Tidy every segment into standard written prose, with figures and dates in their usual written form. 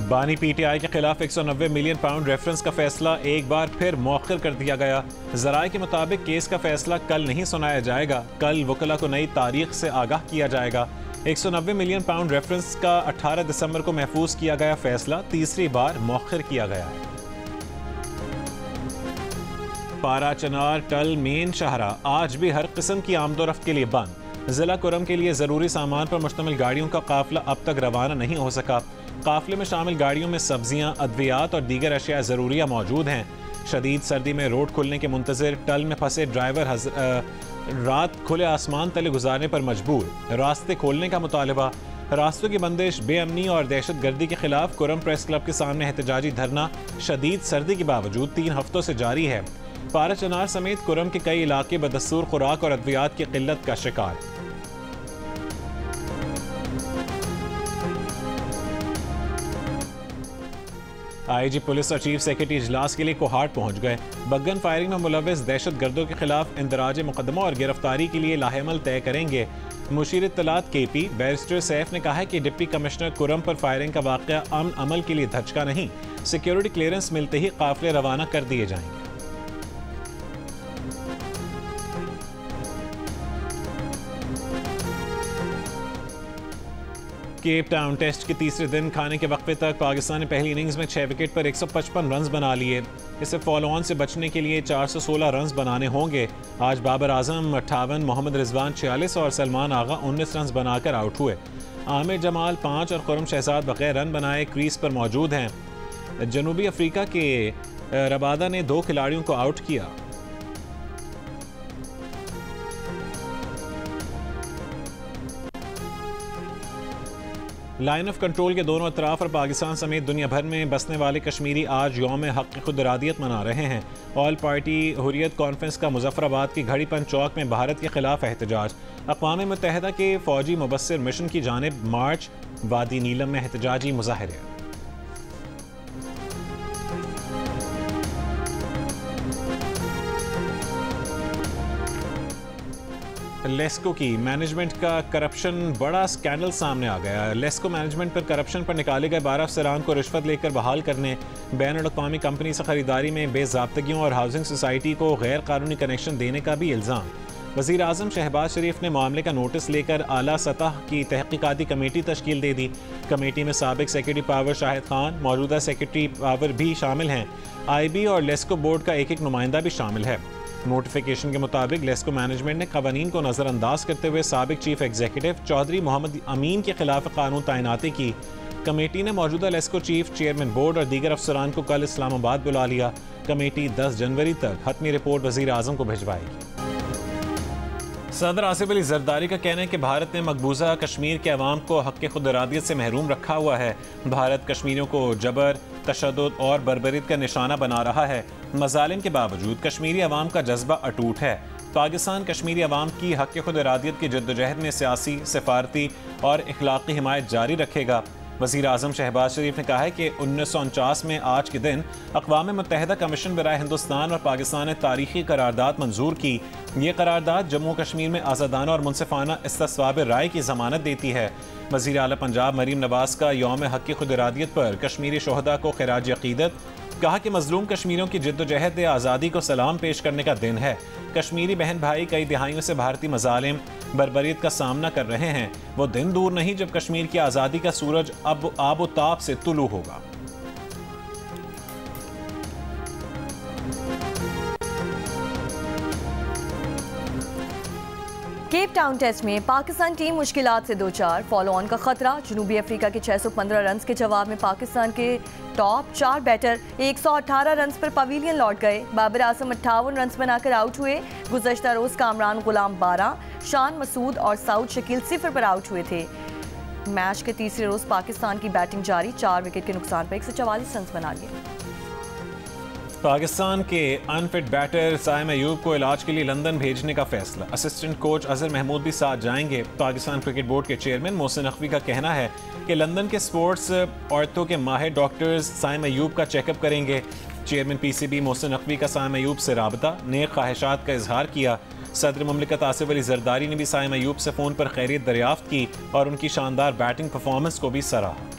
बानी पीटीआई के खिलाफ 190 मिलियन पाउंड रेफरेंस का फैसला एक बार फिर मौखर कर दिया गया। जराए के मुताबिक केस का फैसला कल नहीं सुनाया जाएगा। कल वकला को नई तारीख से आगाह किया जाएगा। 190 मिलियन पाउंड रेफरेंस का 18 दिसंबर को महफूज किया गया फैसला तीसरी बार मौखर किया गया है। पारा, चनार, टल, मेन शाहरा आज भी हर किस्म की आमदोरफ्त के लिए बंद। जिला कुरम के लिए जरूरी सामान पर मुश्तमिल गाड़ियों का काफिला अब तक रवाना नहीं हो सका। काफिले में शामिल गाड़ियों में सब्जियां, अद्वियात और दीगर अशिया ज़रूरिया मौजूद हैं। शदीद सर्दी में रोड खुलने के मुंतज़िर टल में फंसे ड्राइवर रात खुले आसमान तले गुजारने पर मजबूर। रास्ते खोलने का मुतालबा। रास्तों की बंदिश, बेअमनी और दहशत गर्दी के खिलाफ कुरम प्रेस क्लब के सामने एहतजाजी धरना शदीद सर्दी के बावजूद 3 हफ्तों से जारी है। पारा, चनार समेत कुरम के कई इलाके बदस्तूर खुराक और अद्वियात की किल्लत का शिकार। आईजी पुलिस और चीफ सेक्रेटरी इजलास के लिए कोहाट पहुंच गए। बगन फायरिंग में मुलव्वस दहशत गर्दों के खिलाफ इंदराज मुकदमा और गिरफ्तारी के लिए लाहेमल तय करेंगे। मुशीर इत्तलात केपी बैरिस्टर सैफ ने कहा है कि डिप्टी कमिश्नर कुरम पर फायरिंग का वाक़या अमन अमल के लिए धचका नहीं, सिक्योरिटी क्लियरेंस मिलते ही काफिले रवाना कर दिए जाएंगे। केप टाउन टेस्ट के तीसरे दिन खाने के वक्फे तक पाकिस्तान ने पहली इनिंग्स में 6 विकेट पर 155 रन बना लिए। इससे फॉलो ऑन से बचने के लिए 416 रन बनाने होंगे। आज बाबर आजम 58, मोहम्मद रिजवान 46 और सलमान आगा 19 रन बनाकर आउट हुए। आमिर जमाल 5 और खुरम शहजाद बगैर रन बनाए क्रीज पर मौजूद हैं। जनूबी अफ्रीका के रबादा ने 2 खिलाड़ियों को आउट किया। लाइन ऑफ कंट्रोल के दोनों अतराफ और पाकिस्तान समेत दुनिया भर में बसने वाले कश्मीरी आज यौम हक़ खुद इरादियत मना रहे हैं। ऑल पार्टी हुर्रियत कॉन्फ्रेंस का मुजफ्फराबाद की घड़ीपन चौक में भारत के खिलाफ एहतजाज। अक़वाम मुत्तहिदा के फौजी मुबस्सिर मिशन की जानिब मार्च। वादी नीलम में एहतजाजी मुजाहरे। लेस्को की मैनेजमेंट का करप्शन, बड़ा स्कैंडल सामने आ गया। लेस्को मैनेजमेंट पर करप्शन पर निकाले गए 12 अफसरान को रिश्वत लेकर बहाल करने, बैनुल-अक़वामी कंपनी से खरीदारी में बेज़ाब्तगियों और हाउसिंग सोसाइटी को गैर कानूनी कनेक्शन देने का भी इल्ज़ाम। वज़ीर आज़म शहबाज शरीफ ने मामले का नोटिस लेकर आला सतह की तहक़ीक़ाती कमेटी तश्कील दे दी। कमेटी में साबिक सेक्रेटरी पावर शाहिद खान, मौजूदा सेक्रेटरी पावर भी शामिल हैं। IB और लेस्को बोर्ड का एक नुमाइंदा भी शामिल है। नोटिफिकेशन के मुताबिक लेस्को मैनेजमेंट ने कवानीन को नज़रअंदाज करते हुए साबिक चीफ एग्जीक्यूटिव चौधरी मोहम्मद अमीन के खिलाफ कानून तैनाती की। कमेटी ने मौजूदा लेस्को चीफ, चेयरमैन बोर्ड और दीगर अफसरान को कल इस्लामाबाद बुला लिया। कमेटी 10 जनवरी तक हतमी रिपोर्ट वज़ीर आज़म को भिजवाएगी। सदर आसिफ अली जरदारी का कहना है कि भारत ने मकबूजा कश्मीर के अवाम को हक़ खुद इरादियत से महरूम रखा हुआ है। भारत कश्मीरियों को जबर, तशद्दुद और बर्बरीत का निशाना बना रहा है। मज़ालिम के बावजूद कश्मीरी अवाम का जज्बा अटूट है। पाकिस्तान कश्मीरी अवाम की हक़ खुद इरादियत की जद्दोजहद में सियासी, सफारती और इखलाक़ी हिमायत जारी रखेगा। वज़ीर आज़म शहबाज शरीफ ने कहा है कि 1949 में आज के दिन अक़वाम मुत्तहिदा कमीशन बराए हिंदुस्तान और पाकिस्तान ने तारीख़ी करारदाद मंजूर की। ये करारदाद जम्मू कश्मीर में आज़ादाना और मुनसिफाना इस्तिस्वाब राय की ज़मानत देती है। वज़ीर आला पंजाब मरीम नवाज का यौम हक़ खुद इरादियत पर कश्मीरी शोहदा को खिराज अक़ीदत। कहा कि मज़लूम कश्मीरियों की जद्दोजहद आज़ादी को सलाम पेश करने का दिन है। कश्मीरी बहन भाई कई दिहाइयों से भारतीय मज़ालिम, बर्बरीत का सामना कर रहे हैं। वो दिन दूर नहीं जब कश्मीर की आज़ादी का सूरज अब आबोताब से तुलू होगा। केप टाउन टेस्ट में पाकिस्तान टीम मुश्किलात से 2-4, फॉलो ऑन का खतरा। जनूबी अफ्रीका के 615 रन के जवाब में पाकिस्तान के टॉप 4 बैटर 118 रन पर पवेलियन लौट गए। बाबर आजम 58 रन बनाकर आउट हुए। गुज़श्ता रोज कामरान गुलाम 12, शान मसूद और साउद शकील 0 पर आउट हुए थे। मैच के तीसरे रोज पाकिस्तान की बैटिंग जारी, 4 विकेट के नुकसान पर 144 रन बना लिए। पाकिस्तान के अनफिट बैटर साइम अयूब को इलाज के लिए लंदन भेजने का फैसला। असिस्टेंट कोच अजहर महमूद भी साथ जाएंगे। पाकिस्तान क्रिकेट बोर्ड के चेयरमैन मोहसिन नकवी का कहना है कि लंदन के स्पोर्ट्स औरतों के माहिर डॉक्टर्स साइम अयूब का चेकअप करेंगे। चेयरमैन PCB मोहसिन नकवी का साइम अयूब से राबता, नेक ख्वाहिशात का इजहार किया। सदर मुमलिकत आसिफ अली जरदारी ने भी साइम अयूब से फ़ोन पर खैरियत दरियाफ्त की और उनकी शानदार बैटिंग परफॉर्मेंस को भी सराहा।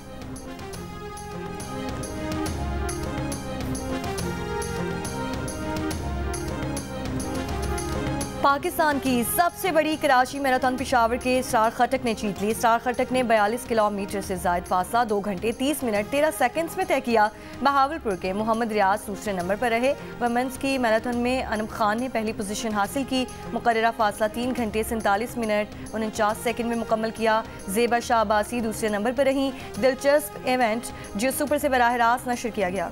पाकिस्तान की सबसे बड़ी कराची मैराथन पेशावर के स्टार खटक ने जीत ली। स्टार खटक ने 42 किलोमीटर से जायद फासला 2 घंटे 30 मिनट 13 सेकंड्स में तय किया। बहावलपुर के मोहम्मद रियाज दूसरे नंबर पर रहे। वुमेन्स की मैराथन में अनम खान ने पहली पोजीशन हासिल की। मुकर्ररा फासला 3 घंटे 47 मिनट 49 सेकंड में मुकम्मल किया। ज़ेबा शाह अब्बासी दूसरे नंबर पर रहीं। दिलचस्प इवेंट जियो सुपर से बराह रास्त नशर किया गया।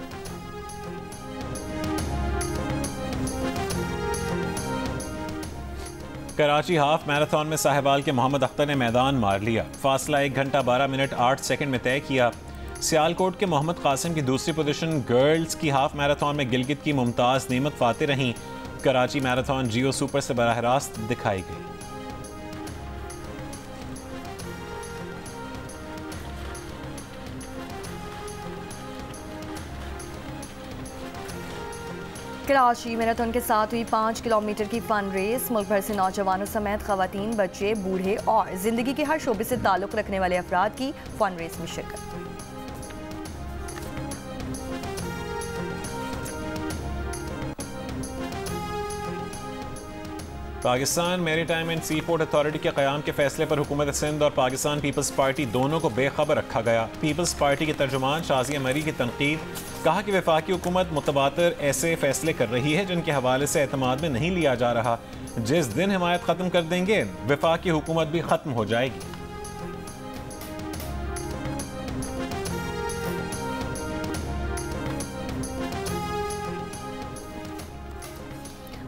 कराची हाफ मैराथन में साहिवाल के मोहम्मद अख्तर ने मैदान मार लिया। फासला 1 घंटा 12 मिनट 8 सेकंड में तय किया। सियालकोट के मोहम्मद कासिम की दूसरी पोजीशन गर्ल्स की हाफ मैराथन में गिलगित की मुमताज़ नीमत फाते रहीं। कराची मैराथन जियो सुपर से बराह रास्त दिखाई गई। कराची मैराथन के साथ हुई 5 किलोमीटर की फन रेस। मुल्क भर से नौजवानों समेत खवातीन, बच्चे, बूढ़े और जिंदगी के हर शोबे से ताल्लुक़ रखने वाले अफराद की फन रेस में शिरकत। Pakistan maritime and sea port authority के क़याम के फैसले पर हुकूमत सिंध और पाकिस्तान पीपल्स पार्टी दोनों को बेखबर रखा गया। पीपल्स पार्टी के तर्जुमान शाजिया मरी की तनकीद, कहा कि वफाकी हुकूमत मुतबातर ऐसे फैसले कर रही है जिनके हवाले से एतमाद में नहीं लिया जा रहा। जिस दिन हिमायत ख़त्म कर देंगे वफाकी हुकूमत भी ख़त्म हो जाएगी।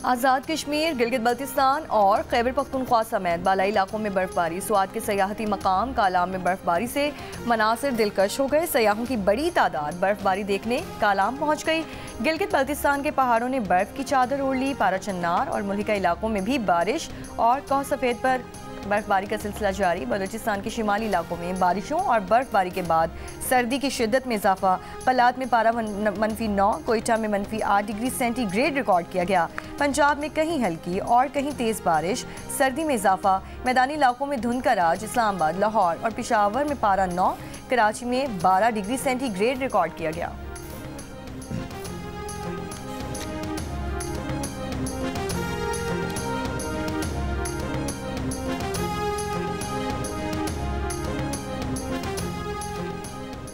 आज़ाद कश्मीर, गिलगित बल्तिस्तान और खैबर पख्तूनख्वा समेत बालाई इलाकों में बर्फबारी। स्वात के सयाहती मकाम कालाम में बर्फबारी से मनासिर दिलकश हो गए। सयाहों की बड़ी तादाद बर्फबारी देखने कालाम पहुंच गई। गिलगित बल्तिस्तान के पहाड़ों ने बर्फ की चादर ओढ़ ली। पारा चन्नार और मुल्हिका इलाकों में भी बारिश और कौ सफ़ेद पर बर्फबारी का सिलसिला जारी। बलूचिस्तान के शिमाली इलाकों में बारिशों और बर्फबारी के बाद सर्दी की शिद्दत में इजाफा। पलात में पारा -9, कोयटा में -8 डिग्री सेंटीग्रेड रिकॉर्ड किया गया। पंजाब में कहीं हल्की और कहीं तेज़ बारिश, सर्दी में इजाफा। मैदानी इलाकों में धुंध का राज। इस्लामाबाद, लाहौर और पेशावर में पारा 9, कराची में 12 डिग्री सेंटीग्रेड रिकॉर्ड किया गया।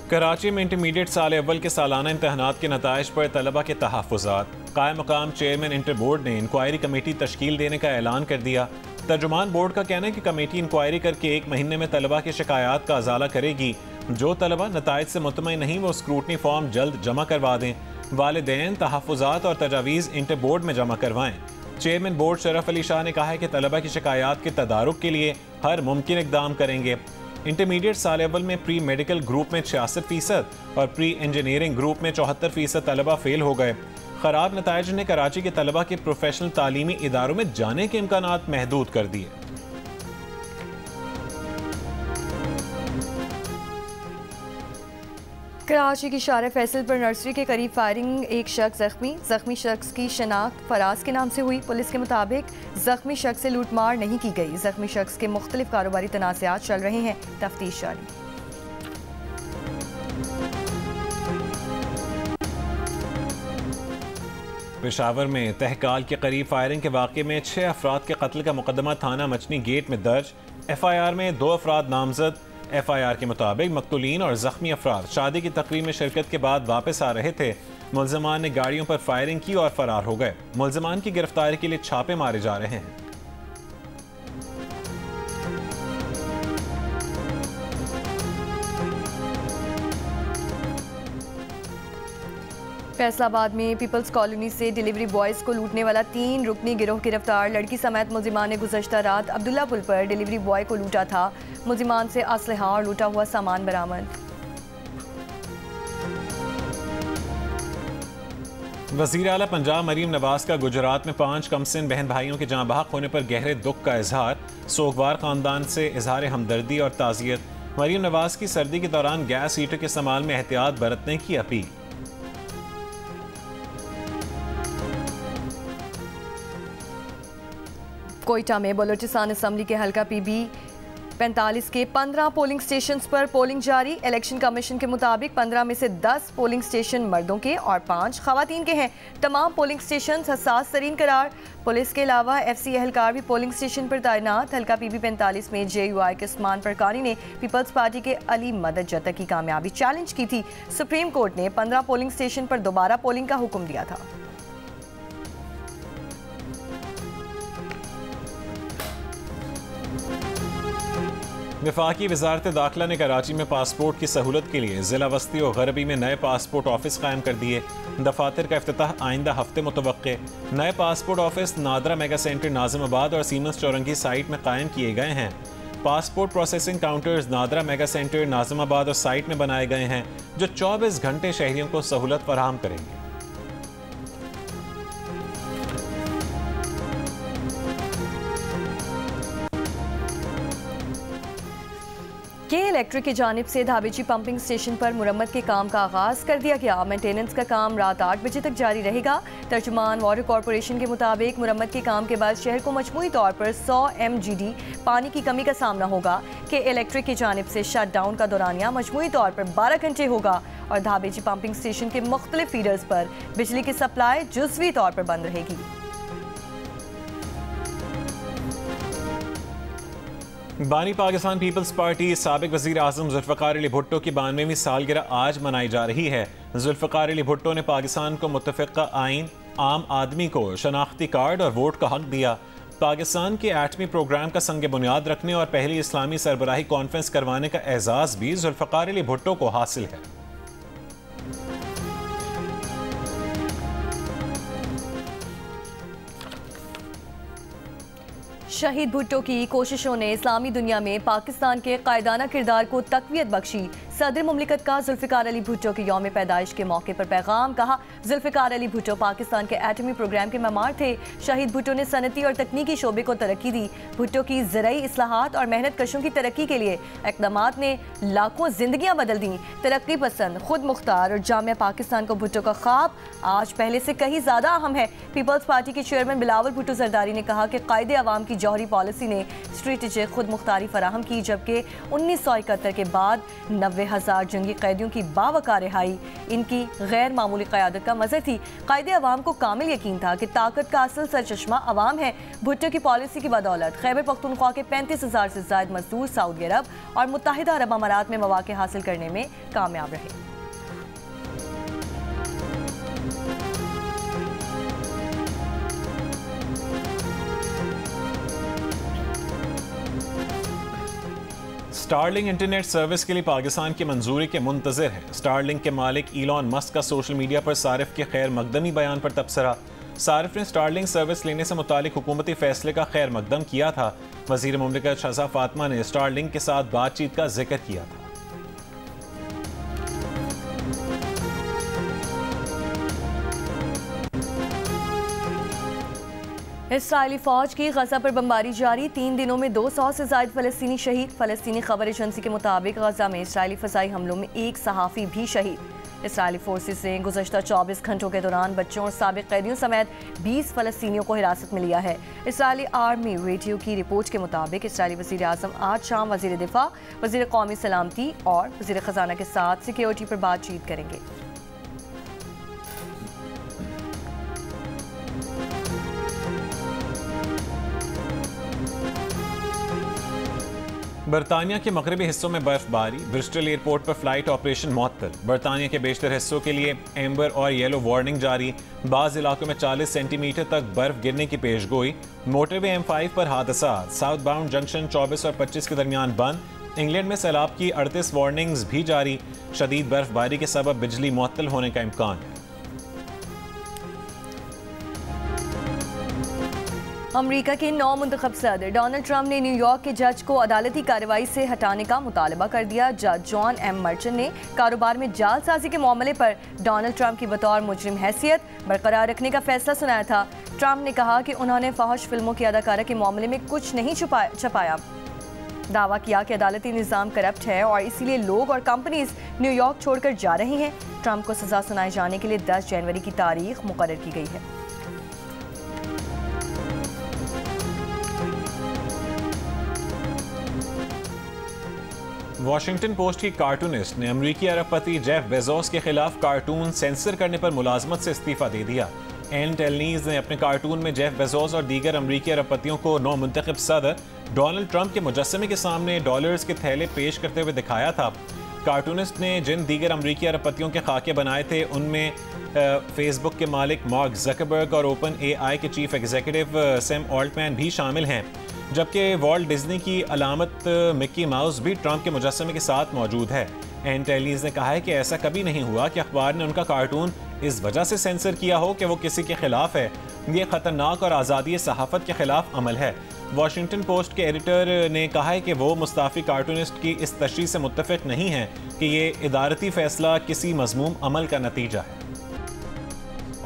कराची में इंटरमीडिएट साल अव्वल के सालाना इम्तहानात के नताइज पर तलबा के तहफ़्फ़ुज़ात। कायम मकाम चेयरमैन इंटर बोर्ड ने इंक्वायरी कमेटी तश्कील देने का ऐलान कर दिया। तर्जुमान बोर्ड का कहना है कि कमेटी इंक्वायरी करके 1 महीने में तलबा की शिकायत का अजाला करेगी। जो तलबा नताइज से मुतमईन नहीं वो स्क्रूटनी फॉर्म जल्द जमा करवा दें। वालिदैन तहफ़्फ़ुज़ात और तजावीज़ इंटर बोर्ड में जमा करवाएं। चेयरमैन बोर्ड शरफ अली शाह ने कहा है कि तलबा की शिकायत के तदारुक के लिए हर मुमकिन इक़दाम करेंगे। इंटरमीडिएट साल अव्वल में प्री मेडिकल ग्रुप में 66% और प्री इंजीनियरिंग ग्रुप में 74% तलबा फेल हो गए। खराब नताइज ने कराची के तलबा के प्रोफेशनल तालीमी इदारों में जाने के इम्कानात महदूद कर दिए। कराची की शारे फैसल पर नर्सरी के करीब फायरिंग, एक शख्स जख्मी शख्स की शनाख्त फराज के नाम से हुई। पुलिस के मुताबिक जख्मी शख्स से लूटमार नहीं की गई। जख्मी शख्स के मुख्तलिफ कारोबारी तनाज़ात चल रहे हैं, तफ्तीश जारी। पेशावर में तहकाल के करीब फायरिंग के वाक़े में 6 अफराद के कत्ल का मुकदमा थाना मचनी गेट में दर्ज। FIR में 2 अफराद नामजद। FIR के मुताबिक मकतूलीन और ज़ख्मी अफराद शादी की तकरीब में शिरकत के बाद वापस आ रहे थे। मुल्ज़िमान ने गाड़ियों पर फायरिंग की और फरार हो गए। मुल्ज़िमान की गिरफ्तारी के लिए छापे मारे जा रहे हैं। फैसलाबाद में पीपल्स कॉलोनी से डिलीवरी बॉयज़ को लूटने वाला 3 रुकनी गिरोह गिरफ्तार। लड़की समेत मुल्ज़िमान ने गुज़श्ता रात अब्दुल्ला पुल पर डिलीवरी बॉय को लूटा था। मुल्ज़िमान से असलहा और लूटा हुआ सामान बरामद। वज़ीर आला पंजाब मरीम नवाज का गुजरात में 5 कमसिन बहन भाइयों के जाँ बहक होने पर गहरे दुख का इजहार। सोगवार ख़ानदान से इजहार हमदर्दी और ताज़ियत। मरीम नवाज की सर्दी के दौरान गैस हीटर के इस्तेमाल में एहतियात बरतने की अपील। कोयटा में बलूचिस्तान असम्बली के हल्का PB 45 के 15 पोलिंग स्टेशंस पर पोलिंग जारी। इलेक्शन कमीशन के मुताबिक 15 में से 10 पोलिंग स्टेशन मर्दों के और 5 खवातीन के हैं। तमाम पोलिंग स्टेशन हसास तरीन करार। पुलिस के अलावा FC एहलकार भी पोलिंग स्टेशन पर तैनात। हल्का PB 45 में JUI के उस्मान परकानी ने पीपल्स पार्टी के अली मदद जता की कामयाबी चैलेंज की थी। सुप्रीम कोर्ट ने 15 पोलिंग स्टेशन पर दोबारा पोलिंग का हुक्म दिया था। वफाकी वजारत दाखिला ने कराची में पासपोर्ट की सहूलत के लिए ज़िला वस्ती और गरबी में नए पासपोर्ट ऑफिस कायम कर दिए। दफातर का इफ्तिताह आइंदा हफ्ते मुतवक्के। नए passport office NADRA mega centre Nazimabad और सीमंस चौरंगी साइट में कायम किए गए हैं। Passport processing counters NADRA mega centre Nazimabad और साइट में बनाए गए हैं, जो 24 घंटे शहरियों को सहूलत फराहम करेंगे। के इलेक्ट्रिक की जानिब से धाबेची पंपिंग स्टेशन पर मुरम्मत के काम का आगाज़ कर दिया गया। मेंटेनेंस का काम रात 8 बजे तक जारी रहेगा। तर्जुमान वाटर कॉरपोरेशन के मुताबिक मुरम्मत के काम के बाद शहर को मजमूई तौर पर 100 MGD पानी की कमी का सामना होगा। के इलेक्ट्रिक की जानिब से शट डाउन का दौरानिया मजमूई तौर पर 12 घंटे होगा और धाबेची पंपिंग स्टेशन के मुख्तलिफ फीडर्स पर बिजली की सप्लाई जुज़वी तौर पर बंद रहेगी। बानी पाकिस्तान पीपल्स पार्टी साबिक वज़ीर आज़म जुल्फ़िकार अली भुट्टो की 92वीं सालगिरह आज मनाई जा रही है। जुल्फ़िकार अली भुट्टो ने पाकिस्तान को मुत्तफ़िक़ा आइन, आम आदमी को शनाख्ती कार्ड और वोट का हक दिया। पाकिस्तान के एटमी प्रोग्राम का संग बुनियाद रखने और पहली इस्लामी सरबराही कॉन्फ्रेंस करवाने का एजाज़ भी जुल्फ़िकार अली भुट्टो को हासिल है। शहीद भुट्टो की कोशिशों ने इस्लामी दुनिया में पाकिस्तान के कायदाना किरदार को तक़वियत बख्शी। सदर मुमलिकत का जुल्फ़िकार अली भुट्टो के यौम पैदाइश के मौके पर पैगाम। कहा, जुल्फ़िकार अली भुट्टो पाकिस्तान के एटमी प्रोग्राम के मेमार थे। शहीद भुट्टो ने सनती और तकनीकी शोबे को तरक्की दी। भुट्टो की ज़राई इस्लाहात और मेहनत कशों की तरक्की के लिए इक़दामात ने लाखों जिंदगियां बदल दी। तरक्की पसंद, खुद मुख्तार और जामिया पाकिस्तान को भुट्टो का ख्वाब आज पहले से कहीं ज़्यादा अहम है। पीपल्स पार्टी के चेयरमैन बिलावल भुट्टो जरदारी ने कहा कि कायदे अवाम की जौहरी पॉलिसी ने स्ट्रेटेजिक खुद मुख्तारी फराहम की, जबकि 1971 के बाद 90,000 जंगी कैदियों की बावकार रिहाई इनकी गैर मामूली क़यादत का मज़र थी। कायदे अवाम को कामिल यकीन था कि ताकत का असल सरचश्मा अवाम है। भुट्टो की पॉलिसी की बदौलत खैबर पख्तूनख्वा के 35,000 से ज़ायद मजदूर सऊदी अरब और मुत्तहिदा अरब अमारात में मौक़े हासिल करने में कामयाब रहे। स्टारलिंक इंटरनेट सर्विस के लिए पाकिस्तान की मंजूरी के मुंतज़िर है। स्टारलिंक के मालिक इलॉन मस्क का सोशल मीडिया पर सारिफ के खैर मकदमी बयान पर तबसरा। सारिफ ने स्टारलिंक सर्विस लेने से मुतालिक हुकूमती फैसले का खैर मकदम किया था। वज़ीर मुमलिकत शहज़ाद फातिमा ने स्टारलिंक के साथ बातचीत का जिक्र किया था। इसराइली फौज की गजा पर बमबारी जारी। 3 दिनों में 200 से ज़ायद फ़लस्तीनी शहीद। फ़लस्तीनी खबर एजेंसी के मुताबिक गजा में इसराइली फ़ज़ाई हमलों में एक सहाफ़ी भी शहीद। इसराइली फोर्सेस ने गुज़श्ता 24 घंटों के दौरान बच्चों और साबिक़ कैदियों समेत 20 फ़लस्तीनियों को हिरासत में लिया है। इसराइली आर्मी रेडियो की रिपोर्ट के मुताबिक इसराइली वज़ीर आज़म आज शाम वज़ीर दिफ़ा, वज़ीर कौमी सलामती और वज़ीर ख़जाना के साथ सिक्योरिटी पर बातचीत करेंगे। बरतानिया के मगरबी हिस्सों में बर्फबारी। ब्रिस्टल एयरपोर्ट पर फ्लाइट ऑपरेशन मुअत्तल। बरतानिया के बेशतर हिस्सों के लिए एम्बर और येलो वार्निंग जारी। बाज़ इलाकों में 40 सेंटीमीटर तक बर्फ गिरने की पेशगोई। मोटरवे M5 पर हादसा। साउथ बाउंड जंक्शन 24 और 25 के दरमियान बंद। इंग्लैंड में सैलाब की 38 वार्निंग्स भी जारी। शदीद बर्फबारी के सबब बिजली मुअत्तल होने का इम्कान है। अमरीका के नौ मुंतखब सदर डोनाल्ड ट्रंप ने न्यूयॉर्क के जज को अदालती कार्रवाई से हटाने का मुतालबा कर दिया। जज जॉन M मर्चेंट ने कारोबार में जालसाजी के मामले पर डोनाल्ड ट्रंप की बतौर मुजरिम हैसियत बरकरार रखने का फैसला सुनाया था। ट्रंप ने कहा कि उन्होंने फहश फिल्मों की अदाकारा के मामले में कुछ नहीं छुपाया। दावा किया कि अदालती निज़ाम करप्ट है और इसीलिए लोग और कंपनीज न्यूयॉर्क छोड़कर जा रही हैं। ट्रंप को सजा सुनाए जाने के लिए 10 जनवरी की तारीख मुकर्रर की गई है। वाशिंगटन पोस्ट की कार्टूनिस्ट ने अमरीकी अरबपति जेफ बेजोस के खिलाफ कार्टून सेंसर करने पर मुलाजमत से इस्तीफा दे दिया। एन टेलनीज ने अपने कार्टून में जेफ बेजोस और दीगर अमरीकी अरबपतियों को नौ मुंतखब सदर डोनाल्ड ट्रंप के मुजस्समे के सामने डॉलर्स के थैले पेश करते हुए दिखाया था। कार्टूनिस्ट ने जिन दीगर अमरीकी अरबपतियों के खाके बनाए थे उनमें फेसबुक के मालिक मार्क ज़करबर्ग और ओपन AI के चीफ एग्जीक्यूटिव सैम ऑल्टमैन भी शामिल हैं, जबकि वॉल्ट डिज्नी की अलामत मिक्की माउस भी ट्रंप के मुजस्समे के साथ मौजूद है। एन टेलनीज ने कहा है कि ऐसा कभी नहीं हुआ कि अखबार ने उनका कार्टून इस वजह से सेंसर किया हो कि वो किसी के खिलाफ है। ये खतरनाक और आज़ादी सहाफ़त के खिलाफ अमल है। वाशिंगटन पोस्ट के एडिटर ने कहा है कि वो मुस्ताफ़ी कार्टूनिस्ट की इस तशरीह से मुत्तफ़िक़ नहीं है कि ये इदारती फ़ैसला किसी मज़मूम अमल का नतीजा है।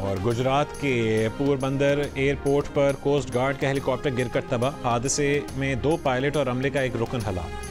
और गुजरात के पोरबंदर एयरपोर्ट पर कोस्ट गार्ड का हेलीकॉप्टर गिरकर तबाह, हादसे में 2 पायलट और अमले का एक रुकन हलाक।